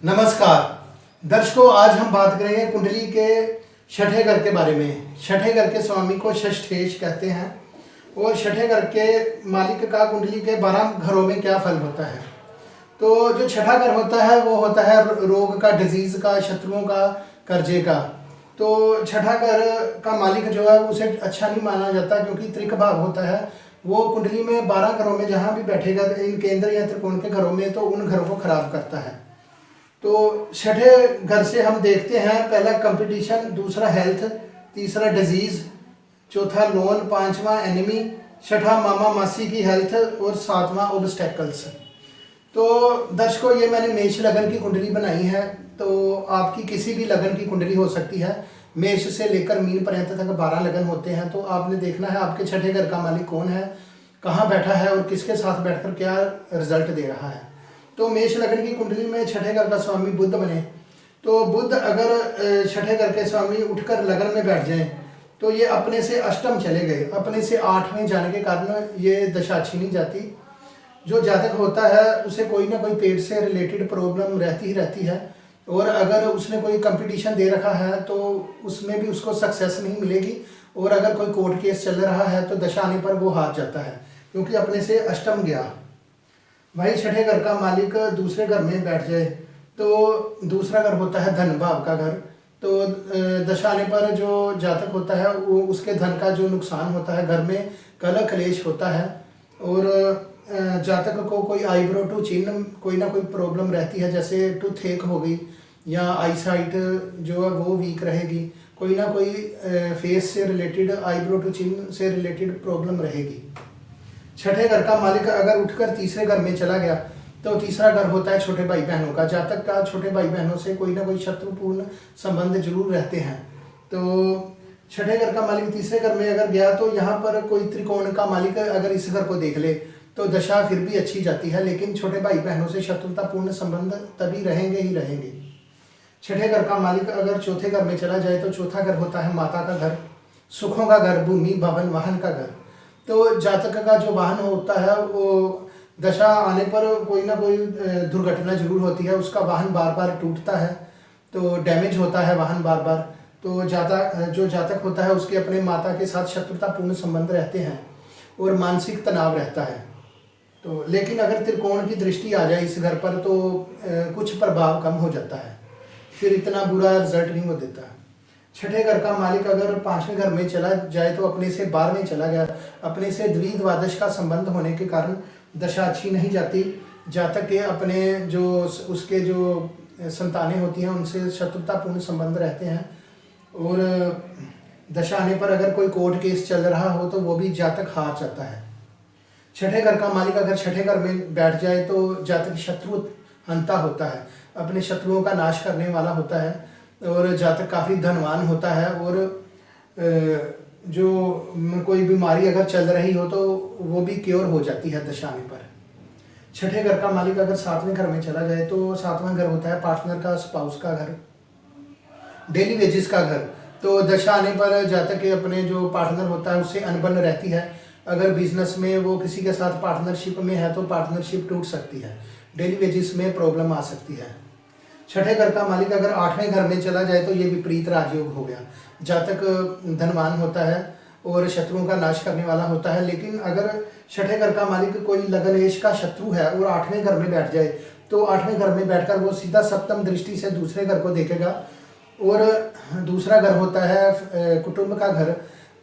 नमस्कार दर्शकों, आज हम बात करेंगे कुंडली के छठे घर के बारे में। छठे घर के स्वामी को षष्ठेश कहते हैं और छठे घर के मालिक का कुंडली के 12 घरों में क्या फल होता है। तो जो छठा घर होता है वो होता है रोग का, डिजीज का, शत्रुओं का, कर्जे का। तो छठा घर का मालिक जो है उसे अच्छा नहीं माना जाता क्योंकि त्रिक भाव होता है। वो कुंडली में 12 घरों में जहाँ भी बैठेगा इन केंद्र या त्रिकोण के घरों में, तो उन घरों को खराब करता है। तो छठे घर से हम देखते हैं, पहला कंपटीशन, दूसरा हेल्थ, तीसरा डिजीज, चौथा लोन, पांचवा एनिमी, छठा मामा मासी की हेल्थ और सातवां ऑब्स्टेकल्स। तो दर्शकों, ये मैंने मेष लगन की कुंडली बनाई है। तो आपकी किसी भी लगन की कुंडली हो सकती है। मेष से लेकर मीन पर्यंत तक 12 लगन होते हैं। तो आपने देखना है आपके छठे घर का मालिक कौन है, कहाँ बैठा है और किसके साथ बैठकर क्या रिजल्ट दे रहा है। तो मेष लगन की कुंडली में छठे घर का स्वामी बुध बने, तो बुध अगर छठे घर के स्वामी उठकर लगन में बैठ जाएं तो ये अपने से अष्टम चले गए। अपने से 8वें जाने के कारण ये दशा अच्छी नहीं जाती। जो जातक होता है उसे कोई ना कोई पेट से रिलेटेड प्रॉब्लम रहती ही रहती है और अगर उसने कोई कंपटीशन दे रखा है तो उसमें भी उसको सक्सेस नहीं मिलेगी। और अगर कोई कोर्ट केस चल रहा है तो दशा आने पर वो हार जाता है क्योंकि अपने से अष्टम गया। भाई छठे घर का मालिक दूसरे घर में बैठ जाए तो दूसरा घर होता है धन भाव का घर। तो दशा आने पर जो जातक होता है वो उसके धन का जो नुकसान होता है, घर में कलह क्लेश होता है और जातक को कोई आईब्रो टू चिन्ह कोई ना कोई प्रॉब्लम रहती है, जैसे टूथेक हो गई या आईसाइट जो है वो वीक रहेगी, कोई ना कोई फेस से रिलेटेड, आईब्रो टू चिन्ह से रिलेटेड प्रॉब्लम रहेगी। छठे घर का मालिक अगर उठकर तीसरे घर में चला गया तो तीसरा घर होता है छोटे भाई बहनों का। जातक का छोटे भाई बहनों से कोई ना कोई शत्रुपूर्ण संबंध जरूर रहते हैं। तो छठे घर का मालिक तीसरे घर में अगर गया तो यहाँ पर कोई त्रिकोण का मालिक अगर इस घर को देख ले तो दशा फिर भी अच्छी जाती है, लेकिन छोटे भाई बहनों से शत्रुतापूर्ण संबंध तभी रहेंगे ही रहेंगे। छठे घर का मालिक अगर चौथे घर में चला जाए तो चौथा घर होता है माता का घर, सुखों का घर, भूमि, भवन, वाहन का घर। तो जातक का जो वाहन होता है वो दशा आने पर कोई ना कोई दुर्घटना जरूर होती है, उसका वाहन बार बार टूटता है, तो डैमेज होता है वाहन बार बार। तो जो जातक होता है उसके अपने माता के साथ शत्रुतापूर्ण संबंध रहते हैं और मानसिक तनाव रहता है। तो लेकिन अगर त्रिकोण की दृष्टि आ जाए इस घर पर तो कुछ प्रभाव कम हो जाता है, फिर इतना बुरा रिजल्ट नहीं हो देता। छठे घर का मालिक अगर 5वें घर में चला जाए तो अपने से 12वें चला गया, अपने से द्विद्वादश का संबंध होने के कारण दशा अच्छी नहीं जाती। जातक के अपने जो उसके जो संतानें होती हैं उनसे शत्रुतापूर्ण संबंध रहते हैं और दशा आने पर अगर कोई कोर्ट केस चल रहा हो तो वो भी जातक हार जाता है। छठे घर का मालिक अगर छठे घर में बैठ जाए तो जातक शत्रु हंता होता है, अपने शत्रुओं का नाश करने वाला होता है और जातक काफ़ी धनवान होता है। और जो कोई बीमारी अगर चल रही हो तो वो भी क्योर हो जाती है दशा आने पर। छठे घर का मालिक अगर 7वें घर में चला जाए तो 7वां घर होता है पार्टनर का, स्पाउस का घर, डेली वेजेस का घर। तो दशा आने पर जातक के अपने जो पार्टनर होता है उससे अनबन रहती है। अगर बिजनेस में वो किसी के साथ पार्टनरशिप में है तो पार्टनरशिप टूट सकती है, डेली वेजेस में प्रॉब्लम आ सकती है। छठे घर का मालिक अगर 8वें घर में चला जाए तो ये विपरीत राजयोग हो गया। जातक धनवान होता है और शत्रुओं का नाश करने वाला होता है, लेकिन अगर छठे घर का मालिक कोई लगनेश का शत्रु है और 8वें घर में बैठ जाए तो 8वें घर में बैठकर वो सीधा सप्तम दृष्टि से दूसरे घर को देखेगा और दूसरा घर होता है कुटुंब का घर।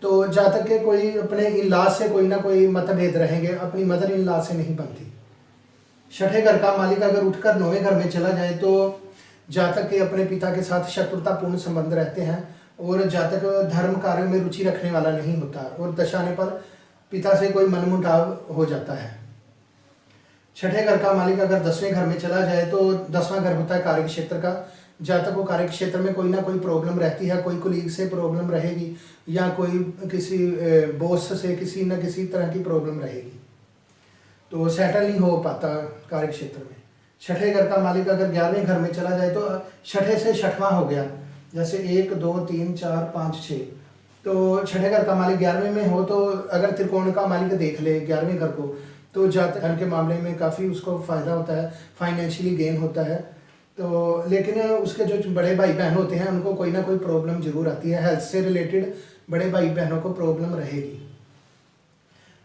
तो जातक के कोई अपने इन-लॉ से कोई ना कोई मतभेद रहेंगे, अपनी मदर इन-लॉ से नहीं बनती। छठे घर का मालिक अगर उठकर 9वें घर में चला जाए तो जातक के अपने पिता के साथ शत्रुतापूर्ण संबंध रहते हैं और जातक धर्म कार्यों में रुचि रखने वाला नहीं होता और दशा आने पर पिता से कोई मनमुटाव हो जाता है। छठे घर का मालिक अगर 10वें घर में चला जाए तो 10वां घर होता है कार्य क्षेत्र का। जातक को कार्य क्षेत्र में कोई ना कोई प्रॉब्लम रहती है, कोई कोलीग से प्रॉब्लम रहेगी या कोई किसी बॉस से किसी न किसी तरह की प्रॉब्लम रहेगी, तो सेटल नहीं हो पाता कार्य क्षेत्र में। छठे घर का मालिक अगर 11वें घर में चला जाए तो छठे से छठवां हो गया, जैसे 1 2 3 4 5 6। तो छठे घर का मालिक 11वें में हो तो अगर त्रिकोण का मालिक देख ले 11वें घर को तो जातक धन के मामले में काफ़ी उसको फ़ायदा होता है, फाइनेंशियली गेन होता है। तो लेकिन उसके जो बड़े भाई बहन होते हैं उनको कोई ना कोई प्रॉब्लम जरूर आती है, हेल्थ से रिलेटेड बड़े भाई बहनों को प्रॉब्लम रहेगी।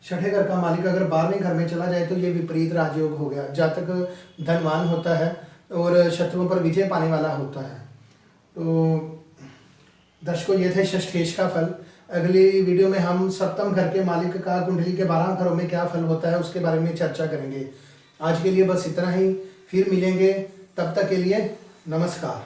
छठे घर का मालिक अगर 12वें घर में चला जाए तो ये विपरीत राजयोग हो गया, जातक धनवान होता है और शत्रुओं पर विजय पाने वाला होता है। तो दर्शकों, ये थे षष्ठेश का फल। अगली वीडियो में हम सप्तम घर के मालिक का कुंडली के 12 घरों में क्या फल होता है उसके बारे में चर्चा करेंगे। आज के लिए बस इतना ही, फिर मिलेंगे, तब तक के लिए नमस्कार।